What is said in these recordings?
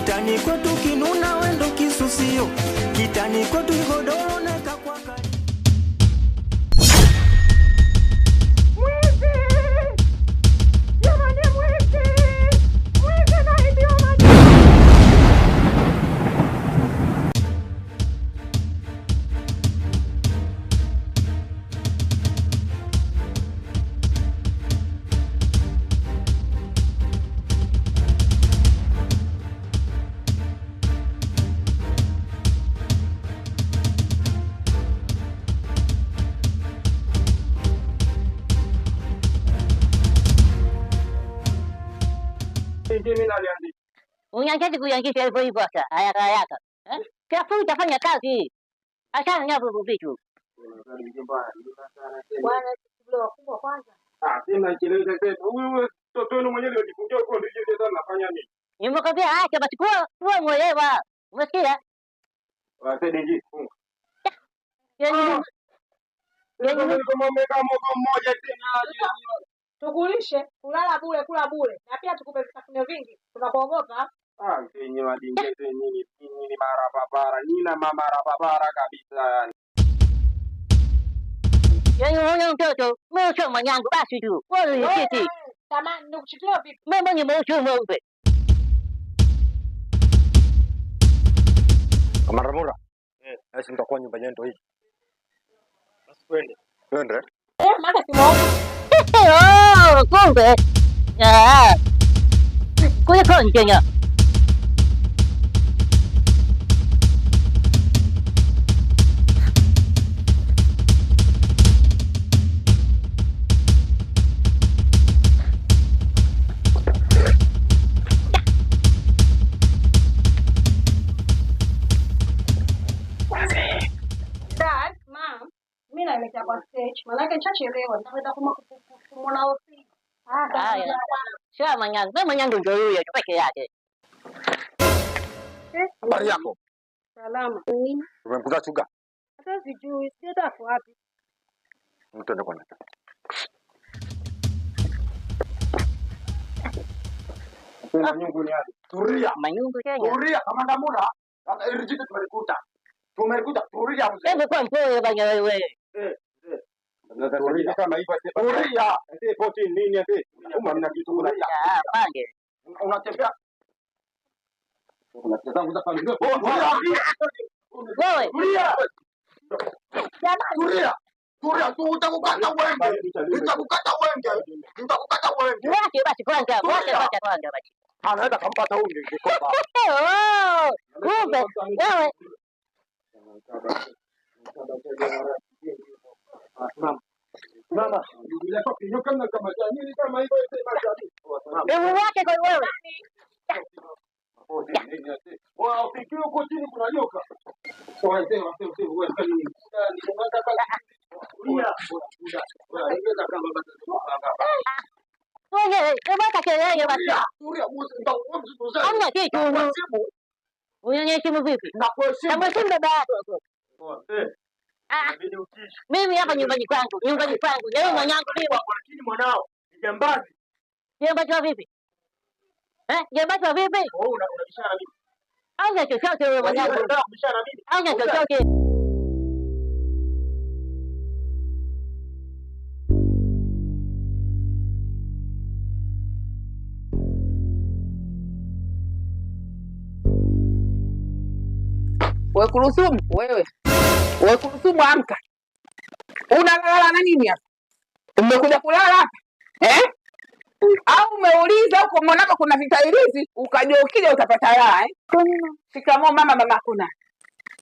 kitani kwetu kinuna wendo kisusio, kitani kwetu godoro neka kwa kali. Unyanjaji kuyanjisha hivyo hivyo sasa, haraka. Tafuta fanya kazi. Achana na hivyo vitu. Bwana sisi wakubwa kwanza. Tena kelele tena. Huyu mtoto wenu mwenyewe alijifungia huko ndio sasa nafanya nini? Nimekwambia acha basi kuwa mwelewa. Umesikia? Wasedeji. Yaani kama mmeka mmoja mmoja tena. Tukulishe, kulala bure, kula bure. Na pia tukupe vitafunio vingi. Tunakuogopa. Yenye madingete nini barabara. Nina mama barabara kabisa yani. yaani huyo mtoto mwisho mwanangu basi tu. Wewe kiti. Tamani nikuchukua vipi? Mimi ni mwisho mweupe. Mara. Basi mtakuwa nyumba yetu hii. Basi twende. Twende. Maana simuoni. Kumbe. Kuliko njenya. Dad, Mom, mimi naelekea kwa stage. Maana nishachelewa. Nitakwenda kumwona ofisi. Haya. Sio mwanangu. Mimi mwanangu ndio huyo peke yake. Habari yako? Salama. Umemkuta chuga? Hata sijui, sijata kwa wapi. Mtende kwanza. Manyungu ni hadi. Turia. Manyungu Kenya. Turia kamanda muda. Sasa ili jitu tumelikuta. Tumelikuta turia mzee. Hebu kwa mpole bwana wewe. Turia kama hivyo sasa. Turia. Sasa poti nini sasa? Kama mna kitu kuna. Pange. Unatembea. Unatembea nguza familia. Wewe. Turia. Turia. Turia tu utakukata wenge. Utakukata wenge. Wache basi kwanza. Wache basi. Anaenda kampata huyu ngikopa. Kumbe wewe. Mama, bila toki kama jamii kama hivyo Hebu wache kwa wewe. Wao fikiri huko chini kuna nyoka. Wewe hebu kelele basi. Hamna kitu. Unanyeshimu vipi? Kama si baba yako. Mimi hapa nyumbani kwangu. Leo mwanangu mimi. Lakini mwanao ni jambazi. Jambazi vipi? Jambazi vipi? Wewe unabishana na mimi. Hauna chochote wewe mwanangu. Unataka kubishana na mimi? Hauna chochote. Wewe Kurusumu, wewe Kurusumu, amka. Unalala na nini hapa? Umekuja kulala hapa? Au umeuliza huko mwanako kuna vitairizi ukajua ukija utapata raha Shikamoo mama, mama kuna.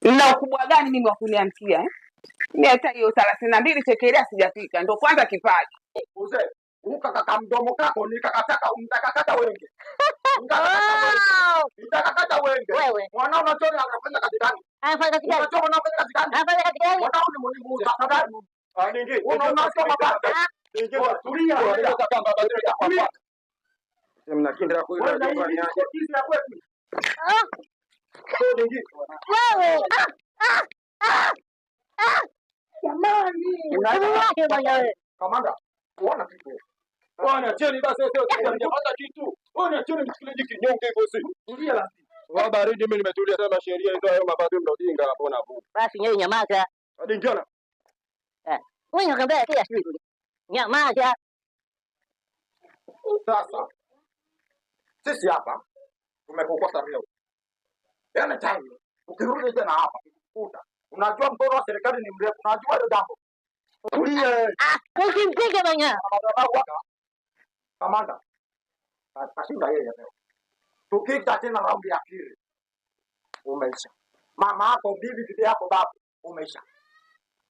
Ina ukubwa gani mimi wa kuniamkia Mimi hata hiyo 32 chekelea sijafika, ndio kwanza kipaji. Mzee, ukakaka mdomo kako nikakataka umtakakata wenge. Nitakakata wenge. Wewe. Mwanao unachona anafanya kazi gani? Anafanya kazi gani? Unachona unafanya kazi gani? Anafanya kazi gani? Mwanao ni mwalimu tafadhali. Ningi. Unachoma baba. Ningi. Tulia. Tulia. Mna kindra kwa hiyo ndio ni aje. Ningi. Wewe. Jamani. Unaje bwana wewe? Kamanda, uona kitu. Bwana cheni basi sio tunapata kitu. Bwana cheni msikilizaji kinyonge hivyo si. Tulia lazima. Kwa baridi mimi nimetulia sana sheria hizo hayo mabado mnodinga hapo na hapo. Basi nyewe nyamaza. Hadi njana. Wewe unakwambia kila siku. Nyamaza. Sasa sisi hapa tumekukosa leo. Yaani tangu ukirudi tena hapa ukuta. Unajua mkono wa serikali ni mrefu. Unajua hilo jambo. Tulie. Usimpige bwana. Kamanda. Ashinda yeye leo. Tukita tena raundi ya pili. Umeisha. Mama yako, bibi yako, babu umeisha.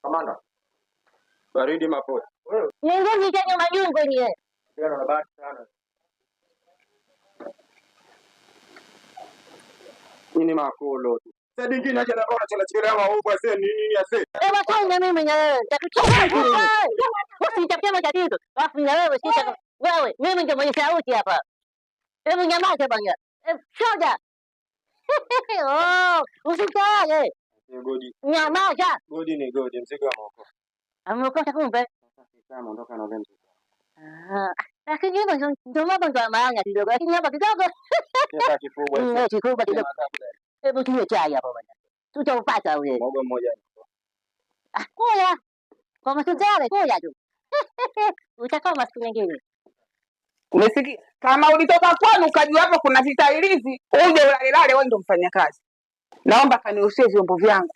Kamanda. Baridi mapote. Wewe. Niongeze chenye majungu ni. Ndio na bahati sana. Nini makolo tu. Sasa dingine aje na bora chela chela au kwa sasa nini ase. Ewa tena mimi na wewe. Takuchukua. Usitapia matatizo. Basi na wewe sita. Wewe mimi ndio mwenye sauti hapa. Hebu nyamaza bwana. Soda. Oh, usitale. Godi. Nyamaza. Godi ni godi, mzigo wa moko. Amekosa kumbe. Sasa mondoka na lembe. Lakini hivyo ndio mambo ya maana kidogo. Lakini hapa kidogo. Kiasi kikubwa. Kikubwa kidogo. Hebu tunywe chai hapo bwana. Tutaupata ule. Mogo mmoja. Kula. Kwa masujare kula tu. Utakoma siku nyingine. Umesikia? Kama ulitoka kwenu ukajua hapo kuna vitailizi, uje ulalelale wewe ndio mfanyakazi. Naomba kanioshie vyombo vyangu.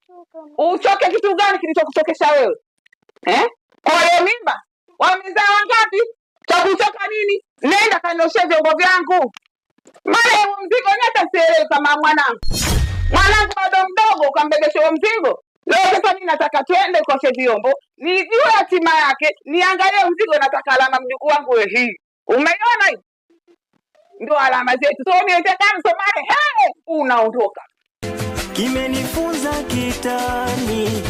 Uchoke kitu gani kilichokuchokesha wewe? Kwa hiyo mimba? Wamezaa wangapi? Cha kuchoka nini? Nenda kanioshie vyombo vyangu. Mara huo mzigo nyata sielewi kama mwanangu. Mwanangu bado mdogo ukambebesha mzigo. Leo sasa mimi nataka twende koshe vyombo. Nijue hatima yake, niangalie mzigo nataka alama mjukuu wangu hii. Umeiona hii? Ndio alama zetu. So niende kama Somali, unaondoka. Kimenifunza kitani,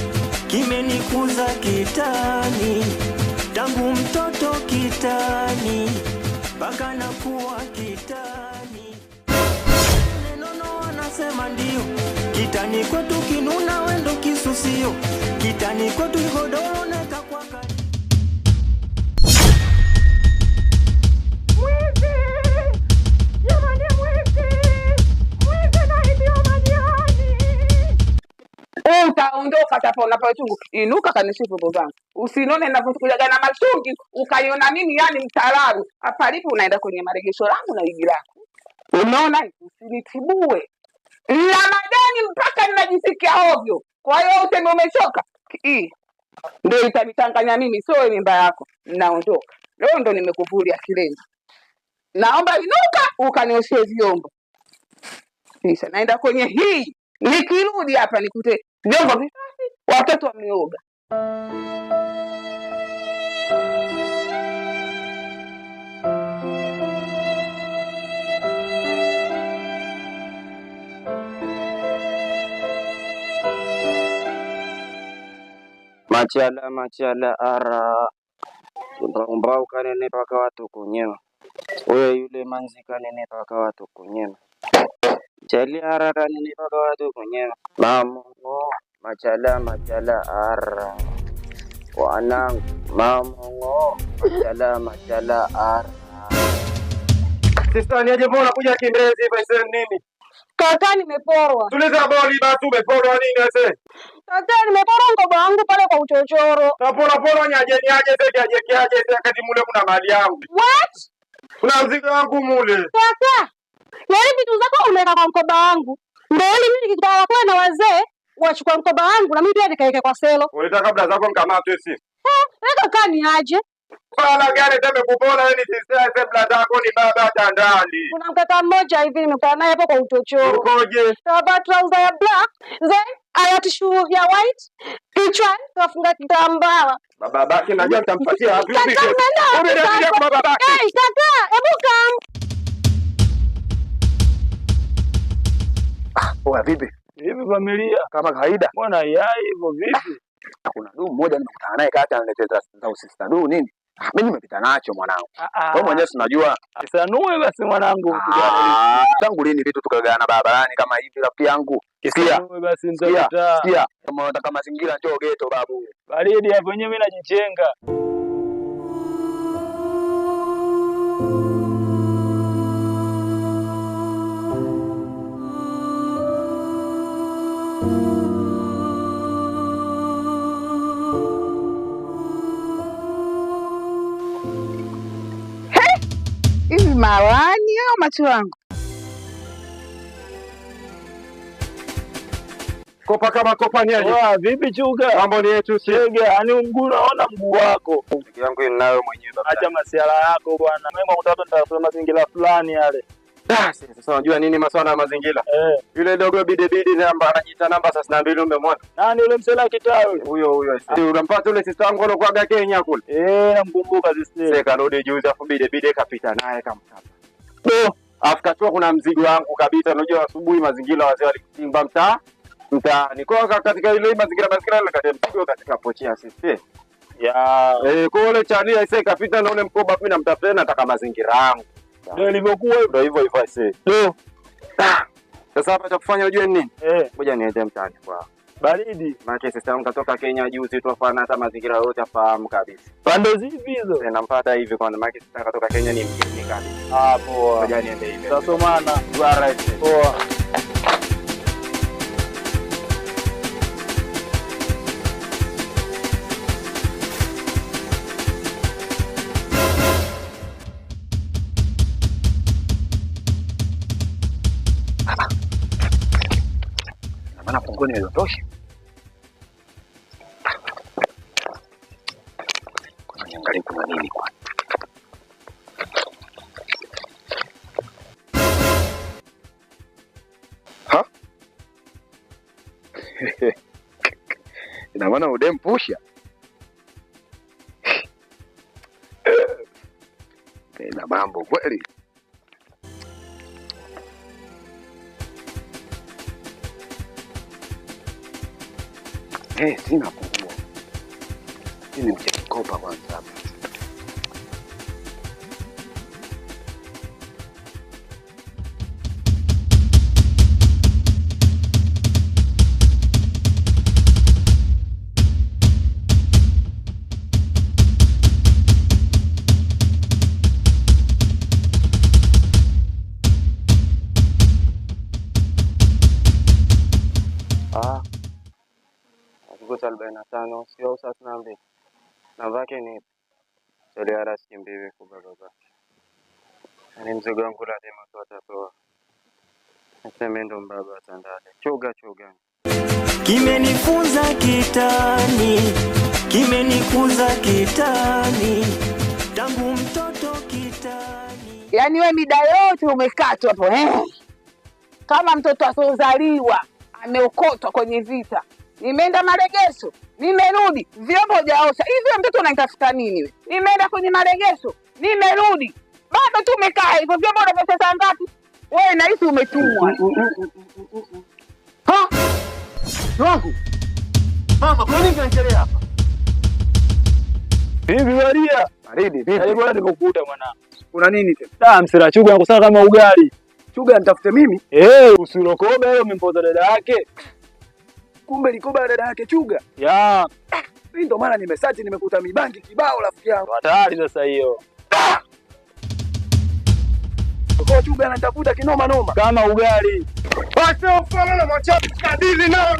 kimenikuza kitani, tangu mtoto kitani, mpaka nakuwa kitani. Nenono wanasema ndio, kitani kwetu kinuna wendo kisusio, kitani kwetu igodoro neka kwa kani. Utaondoka tapo unapochungu. Inuka kanishie vyombo zangu. Usinone ninavyokuja na mashungi ukaiona mimi yani mtaalamu. Hapa lipo unaenda kwenye maregesho langu na wigi lako. Unaona usinitibue. Na madeni mpaka ninajisikia ovyo. Kwa hiyo useme umechoka. Ndio itanitanganya mimi sio mimba yako. Naondoka. Leo ndo nimekuvulia kilema. Naomba inuka ukanioshie vyombo. Kisha naenda kwenye hii. Nikirudi hapa nikute vyombo visafi, watoto wameoga. Machala ara umbau kanene paka watu kunyema. Oye yule manzi kanene paka watu kunyema. Chali ara kanene paka watu kunyema. Mamongo machala ara. Wanangu mamongo machala ara. Sista niaje mbona kuja Kiingereza hivi sasa nini? Kaka nimeporwa. Tuliza boli basi umeporwa nini sasa? Kaka nimeporwa mkoba wangu pale kwa uchochoro. Na pora nyaje sasa kati mule kuna mali yangu. What? Kuna mzigo wangu mule. Kaka. Yaani vitu zako umeweka kwa mkoba wangu. Ndio ili mimi nikikutana na wazee wachukua mkoba wangu na mimi pia nikaeka kwa selo. Unataka kabla zako mkamate sisi. Kaka ni aje? Bala gani teme kupona yani sisi sebla zako ni baba tandali. Kuna mkaka mmoja hivi nimekutana naye hapo kwa uchochoro. Ukoje? Kavaa trouser ya black, then ayati shoe ya white, kichwa kafunga kitambaa. Baba baki najua nitampatia hapo hivi. Unaenda kwa baba baki. Kaka, hebu come. Poa vipi? Hivi familia Kama kawaida. mbona yai hivyo vipi? Kuna dumu mmoja nimekutana naye kati ananiletea za usista du nini? Mimi nimepita nacho mwanangu. Wewe mwenyewe unajua. Kisanue basi mwanangu. Tangu lini vitu tukagana barabarani kama hivi rafiki yangu? Kisanue basi mtakuta. Sikia. Kama unataka mazingira njoo ghetto babu. Baridi hapo wenyewe mimi najichenga. macho yangu. Kopa kama kopa ni aje? Vipi Chuga? Mambo ni yetu Chege, yani mguu naona mguu wako. Ndugu yangu ninayo mwenyewe baba. Acha masiala yako bwana. Mimi mtoto nitafuta mazingira fulani yale. Sasa unajua nini masuala ya mazingira? Yule dogo bidebidi namba anajiita namba 32 umemwona? Nani yule msela kitawe? Huyo. Unampata yule sister wangu alokuaga Kenya kule? Namkumbuka sister. Sasa karudi juzi afu bidebidi kapita naye kamkapa. Afukachua kuna mzigo wangu kabisa. Unajua asubuhi mazingira wazee walitimba mtaani. Kwa katika ile mazingira ile kati mzigo katika pochia sisi. Kwa ile chania isa kapita na ule mkoba mimi namtafuta nataka mazingira yangu. Ndio ilivyokuwa hivyo hivyo ise. Sasa hapa cha kufanya unajua nini? Ngoja niende mtaani kwa. Baridi. Maana sasa yangu katoka Kenya juzi tu afana hata mazingira yote afahamu kabisa. Pande zipi hizo? Nampata hivi kwa maana sasa katoka Kenya ni mgeni kabisa. Poa. Ngoja niende hivi. Sasa maana poa. Maana pungoni haitosha. Kuna niangalie kuna nini kwa. Ina maana udempusha. Ina mambo kweli. Sina kujua. Mimi mchekikopa kwanza hapa. Kugusa 45 sio 32. Namba yake ni Soliara Simbiwi kwa baba. Ni mzigo wangu lazima tutatoa. Nasema ndo baba tandale. Chuga. Kimenifunza kitani tangu mtoto kitani. Yaani wewe mida yote umekatwa hapo kama mtoto asiozaliwa ameokotwa kwenye vita. Nimeenda maregesho, nimerudi, vyombo hujaosha. Hivi mtoto unaitafuta nini wewe? Nimeenda kwenye maregesho, nimerudi. Bado tu umekaa hivyo, vyombo unapesa saa ngapi? Wewe nahisi umetumwa. Wangu. Mama, kwa nini unaendelea hapa? Bibi Maria. Baridi, vipi? Bwana nimekukuta mwanangu. Kuna nini tena? Msira Chuga anakusana kama ugali. Chuga nitafute mimi? Usirokobe wewe umempoza dada yake. Kumbe likoba dada yake Chuga. Mimi ndo maana nimesearch nimekuta mibangi kibao rafiki yangu. Hatari sasa hiyo. Kwa Chuga anatafuta kinoma noma. Kama ugali. Basi ufanye na machafu kadiri nao.